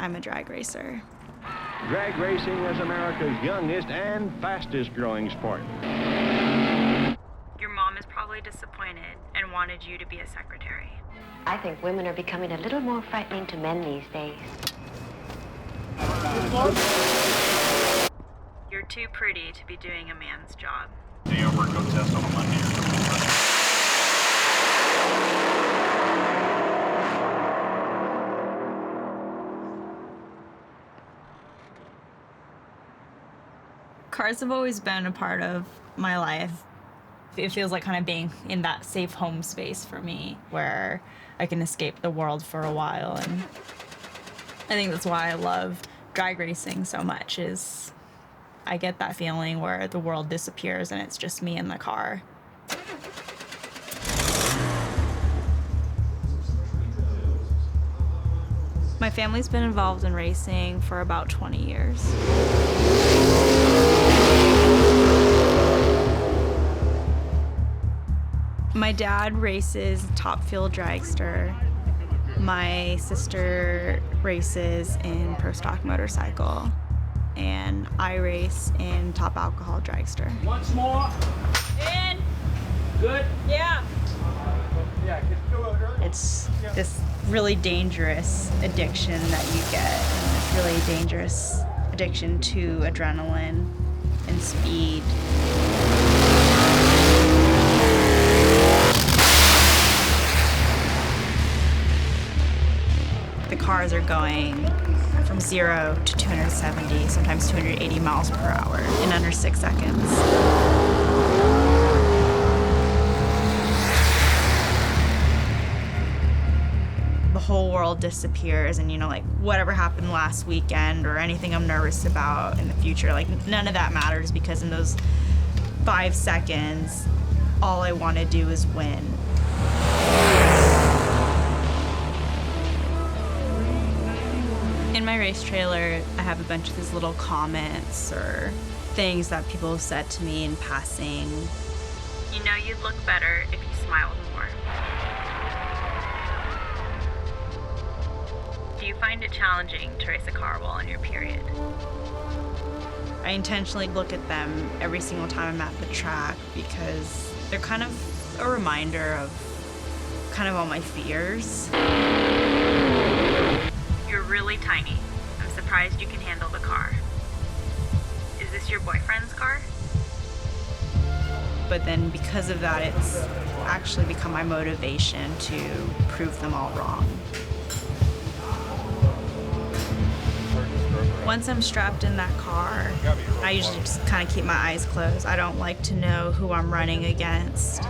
I'm a drag racer. Drag racing is America's youngest and fastest growing sport. Your mom is probably disappointed and wanted you to be a secretary. I think women are becoming a little more frightening to men these days. You're too pretty to be doing a man's job. Do your workout test on a Monday or something? Cars have always been a part of my life. It feels like kind of being in that safe home space for me where I can escape the world for a while. And I think that's why I love drag racing so much, is I get that feeling where the world disappears and it's just me in the car. My family's been involved in racing for about 20 years. My dad races top fuel dragster. My sister races in pro stock motorcycle. And I race in top alcohol dragster. Once more. In. Good. Yeah. Yeah. It's this really dangerous addiction that you get. And this really dangerous addiction to adrenaline and speed. The cars are going from 0 to 270, sometimes 280 miles per hour in under 6 seconds. The whole world disappears, and like whatever happened last weekend or anything I'm nervous about in the future, like none of that matters, because in those 5 seconds, all I want to do is win. In my race trailer, I have a bunch of these little comments or things that people have said to me in passing. You know, you'd look better if you smiled more. Do you find it challenging to race a car while on your period? I intentionally look at them every single time I'm at the track because they're kind of a reminder of kind of all my fears. You're really tiny. I'm surprised you can handle the car. Is this your boyfriend's car? But then because of that, it's actually become my motivation to prove them all wrong. Once I'm strapped in that car, I usually just kind of keep my eyes closed. I don't like to know who I'm running against.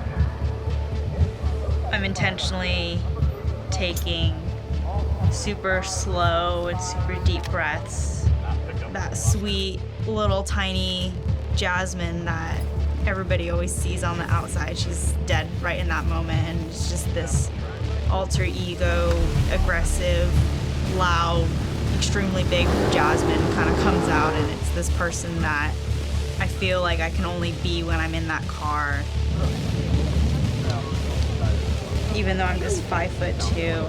I'm intentionally taking super slow and super deep breaths. That sweet little tiny Jasmine that everybody always sees on the outside, she's dead right in that moment, and it's just this alter ego, aggressive, loud, extremely big Jasmine kind of comes out, and it's this person that I feel like I can only be when I'm in that car. Even though I'm just 5'2",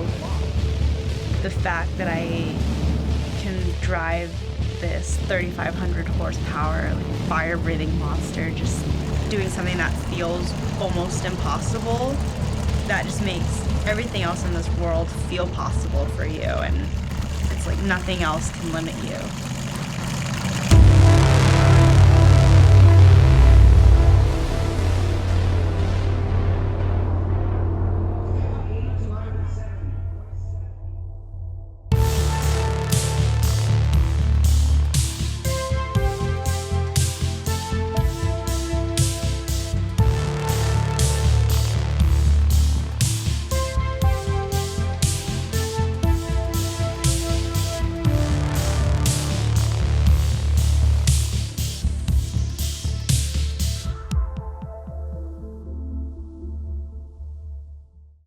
the fact that I can drive this 3,500 horsepower fire-breathing monster, just doing something that feels almost impossible, that just makes everything else in this world feel possible for you, and it's like nothing else can limit you.